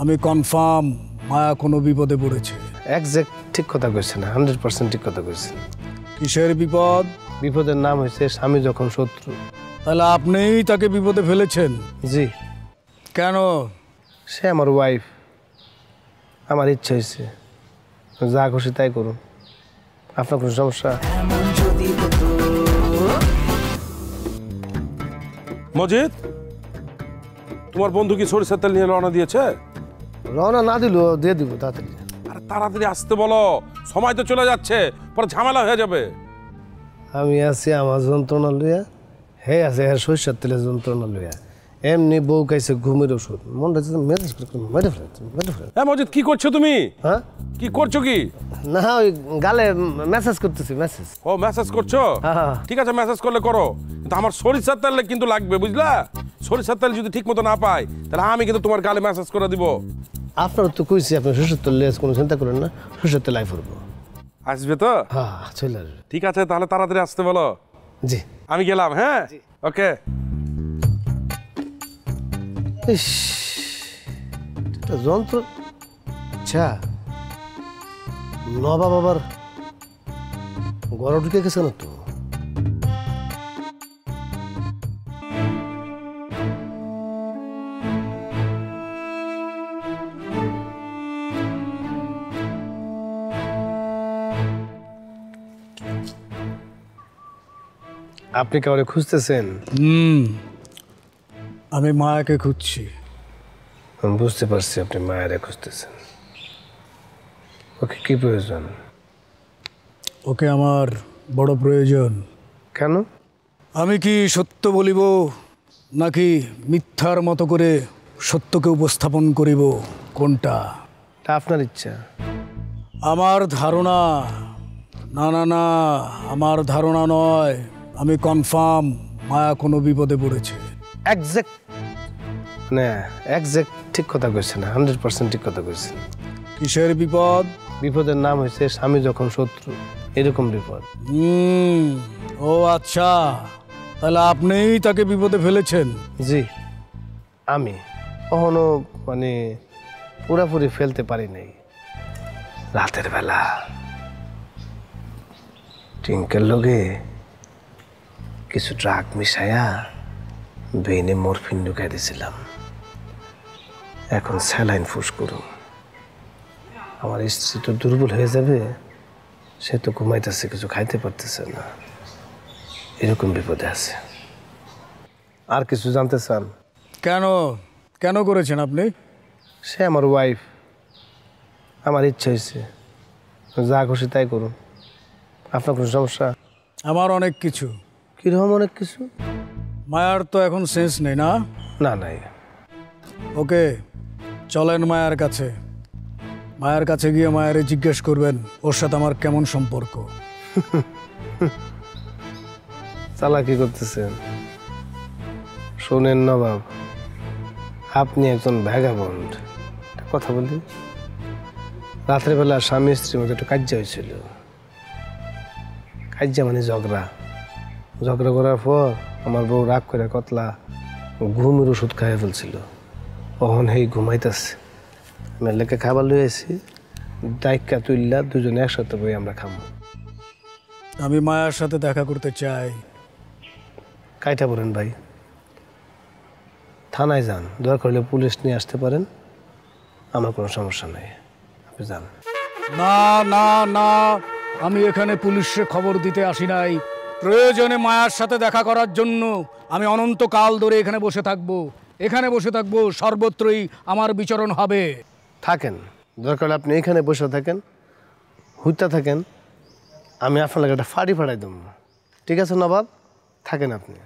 আমি কনফার্ম মায়া কোনো বিপদে পড়েছে। এক্সাক্ট ঠিক কথা কইছেন, 100% ঠিক কথা কইছেন। কিসের বিপদ? বিপদের নাম হয়েছে স্বামী যখন শত্রু। তাহলে আপনিই তাকে বিপদে ফেলেছেন? জি। কেন? সে আমার ওয়াইফ, আমার ইচ্ছা হয়েছে, যা খুশি তাই করুন। আপনার কোনো সমস্যা? মজিদ, তোমার বন্ধু কি সরিষার তেল নিয়ে রওনা দিয়েছে? রওনা না দিল দিয়ে দিব তাড়াতাড়ি। আরে তাড়াতাড়ি আসতে বলো, সময় তো চলে যাচ্ছে, পরে ঝামেলা হয়ে যাবে। আমি আছি আমার যন্ত্রণা লইয়া, হে আছে হ্যাঁ সরিষার তেলের যন্ত্রণা লইয়া। এমনি বউ খাইছে ঘুমের ওষুধ, মনটা মেজাজ করে মেরে ফেলে। হ্যাঁ মজিদ, কি করছো তুমি? হ্যাঁ কি করছো কি? না ওই গালে মেসেজ করতেছি, মেসেজ। ও মেসেজ করছো? হ্যাঁ। ঠিক আছে, মেসেজ করলে করো, কিন্তু আমার সরিষার তেল কিন্তু লাগবে, বুঝলা? সরিষার তেল যদি ঠিক মতো না পাই তাহলে আমি কিন্তু তোমার গালে মেসেজ করে দিব। আপনার তো কইছি আপনি সরিষার তেল লেস কোনো চিন্তা করেন না, সরিষার তেল আই ফুরবো। আসবে তো? হ্যাঁ চলে আসবে। ঠিক আছে, তাহলে তাড়াতাড়ি আসতে বলো। জি আমি গেলাম। হ্যাঁ ওকে। ইস, এটা যন্ত্র। আচ্ছা নবাব আবার গড় ঢুকে গেছে না তো? আপনি কাউরে খুঁজতেছেন? আমি মায়াকে খুঁজছি। আমি বুঝতে পারছি আপনি মায়েরা খুঁজতেছেন। ওকে কি প্রয়োজন? ওকে আমার বড় প্রয়োজন। কেন? আমি কি সত্য বলিব নাকি মিথ্যার মতো করে সত্যকে উপস্থাপন করিব, কোনটা? তা আপনার ইচ্ছা। আমার ধারণা, না না না, আমার ধারণা নয়, আমি কনফার্ম মায়া কোনো বিপদে পড়েছে। এক্সাক্ট না, এক্সাক্ট ঠিক কথা কইছেন, 100% ঠিক কথা কইছেন। কিসের বিপদ? বিপদের নাম হয়েছে স্বামী যখন শত্রু, এরকম বিপদ। ও আচ্ছা, তাহলে আপনিই তাকে বিপদে ফেলেছেন? জি আমি কখনো মানে পুরাপুরি ফেলতে পারি নাই। রাতের বেলা টিঙ্কের লগে কিছু ড্রাগ মিশায়া বেইনে মরফিন ঢুকাই দিয়েছিলাম। এখন স্যালাইন ফুস করুন, আমার স্ত্রী তো দুর্বল হয়ে যাবে, সে তো ঘুমাইতেছে, কিছু খাইতে পারতেছে না, এরকম বিপদে আছে। আর কিছু জানতে চান? কেন কেন করেছেন আপনি? সে আমার ওয়াইফ, আমার ইচ্ছা হয়েছে, যা খুশি তাই করুন। আপনার কোনো সমস্যা? আমার অনেক কিছু। কীরকম অনেক কিছু? মায়ার তো এখন সেন্স নেই না? না নাই। ওকে চলেন মায়ার কাছে। মায়ের কাছে গিয়ে মায়েরে জিজ্ঞেস করবেন ওর সাথে আমার কেমন সম্পর্ক। চালাকি করতেছেন? শোনেন নবাব, আপনি একজন ভ্যাগাবন্ড। কথা বলি, রাতের বেলা স্বামী স্ত্রীর মধ্যে একটু কাজ্যা হয়েছিল। কাজ্যা মানে ঝগড়া। ঝগড়া করার পর আমার বউ রাগ করে কতলা ঘুমের ওষুধ খাইয়ে ফেলছিল। কখন হেই ঘুমাইতেছে, মেলেকে খাবার লই আসি, দায়িকা তুললা দুজনে একসাথে বই আমরা খাবো। আমি মায়ার সাথে দেখা করতে চাই। কাইটা বলেন ভাই, থানায় যান, দরকার হলে পুলিশ নিয়ে আসতে পারেন, আমার কোনো সমস্যা নেই, আপনি যান। না না না, আমি এখানে পুলিশে খবর দিতে আসি নাই। প্রয়োজনে মায়ার সাথে দেখা করার জন্য আমি অনন্তকাল ধরে এখানে বসে থাকবো। এখানে বসে থাকবো, সর্বত্রই আমার বিচরণ হবে। থাকেন, দরকার হলে আপনি এখানে বসে থাকেন, হুইতা থাকেন, আমি আপনার লাগে একটা ফাড়ি ফাড়াই দেবো। ঠিক আছে নবাব, থাকেন আপনি।